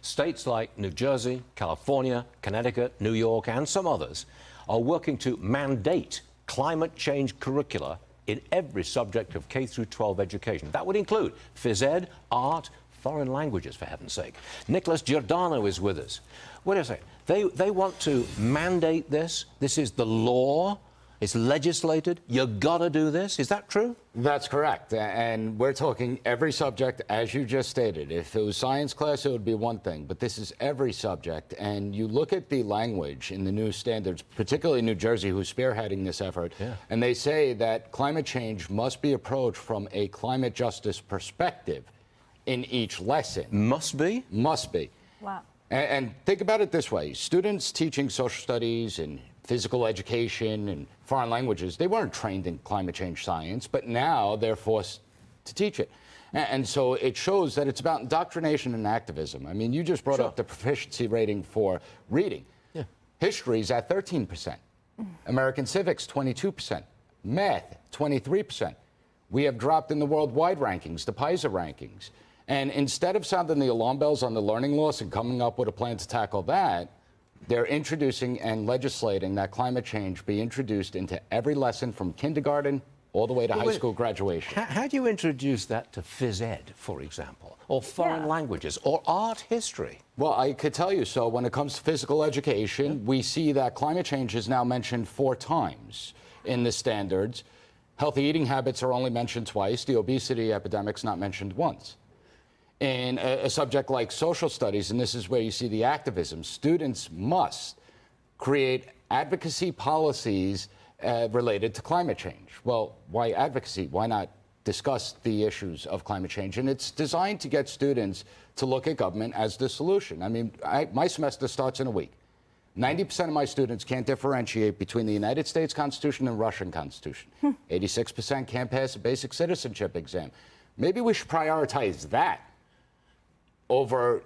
States like New Jersey, California, Connecticut, New York, and some others are working to mandate climate change curricula in every subject of K through 12 education. That would include phys ed, art, foreign languages, for heaven's sake. Nicholas Giordano is with us. Wait a second. They want to mandate this? This is the law? It's legislated? You gotta do this? Is that true? That's correct. And we're talking every subject, as you just stated. If it was science class, it would be one thing. But this is every subject. And you look at the language in the new standards, particularly New Jersey, who's spearheading this effort, and they say that climate change must be approached from a climate justice perspective in each lesson. Must be? Must be. Wow. And think about it this way. Students teaching social studies and physical education and foreign languages, they weren't trained in climate change science, but now they're forced to teach it. And so it shows that it's about indoctrination and activism. I mean, you just brought up the proficiency rating for reading. History's at 13%. American civics, 22%. Math, 23%. We have dropped in the worldwide rankings, the PISA rankings. And instead of sounding the alarm bells on the learning loss and coming up with a plan to tackle that, they're introducing and legislating that climate change be introduced into every lesson from kindergarten all the way to high school graduation. How do you introduce that to phys ed, for example, or foreign languages, or art history? Well, I could tell you so. When it comes to physical education, we see that climate change is now mentioned 4 times in the standards. Healthy eating habits are only mentioned twice. The obesity epidemic's not mentioned once. In a subject like social studies, and this is where you see the activism, students must create advocacy policies related to climate change. Well, why advocacy? Why not discuss the issues of climate change? And it's designed to get students to look at government as the solution. I mean, my semester starts in a week. 90% of my students can't differentiate between the United States Constitution and Russian Constitution. 86% can't pass a basic citizenship exam. Maybe we should prioritize that over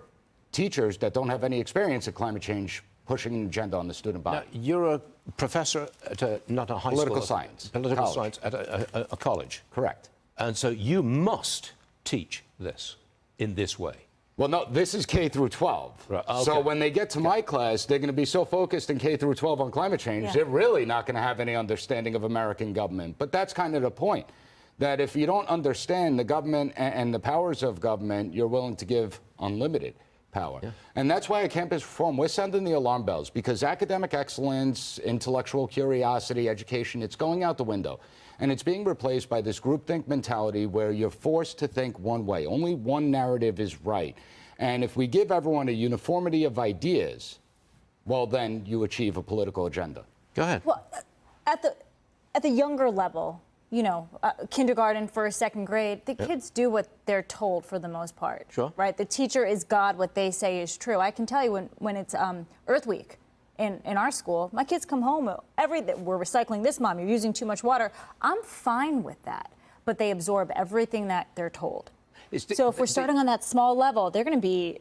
teachers that don't have any experience in climate change pushing an agenda on the student body. Now, you're a professor at not a high Political school. Science. Political College. science at a college. Correct. And so you must teach this in this way. Well, no, this is K through 12. Right. Okay. So when they get to my class, they're going to be so focused in K through 12 on climate change, they're really not going to have any understanding of American government. But that's kind of the point, that if you don't understand the government and the powers of government, you're willing to give unlimited power. And that's why at campus reform, we're sounding the alarm bells, because academic excellence, intellectual curiosity, education, it's going out the window. And it's being replaced by this groupthink mentality where you're forced to think one way. Only one narrative is right. And if we give everyone a uniformity of ideas, well, then you achieve a political agenda. Go ahead. Well, at the younger level, you know, kindergarten, first, second grade, the kids do what they're told for the most part. Sure. Right? The teacher is God, what they say is true. I can tell you when it's Earth Week in our school, my kids come home, we're recycling this, Mom, you're using too much water. I'm fine with that, but they absorb everything that they're told. So if we're starting on that small level, they're going to be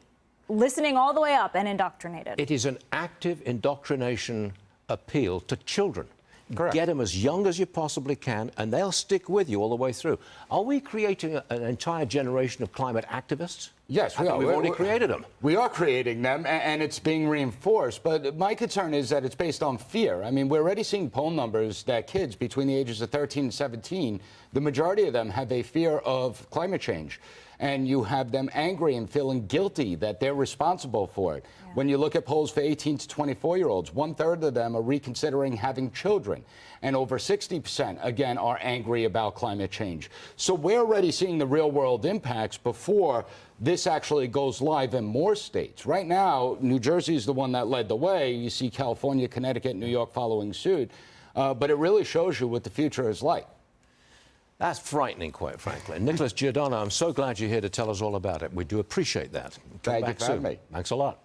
listening all the way up and indoctrinated. It is an active indoctrination appeal to children. Correct. Get them as young as you possibly can, and they'll stick with you all the way through. Are we creating an entire generation of climate activists? Yes, we are. We've already created them. We are creating them, and it's being reinforced. But my concern is that it's based on fear. I mean, we're already seeing poll numbers that kids between the ages of 13 and 17, the majority of them have a fear of climate change. And you have them angry and feeling guilty that they're responsible for it. When you look at polls for 18 to 24-year-olds, 1/3 of them are reconsidering having children. And over 60%, again, are angry about climate change. So we're already seeing the real-world impacts before this actually goes live in more states. Right now, New Jersey is the one that led the way. You see California, Connecticut, New York following suit. But it really shows you what the future is like. That's frightening, quite frankly. Nicholas Giordano, I'm so glad you're here to tell us all about it. We do appreciate that. Thank you for having me. Thanks a lot.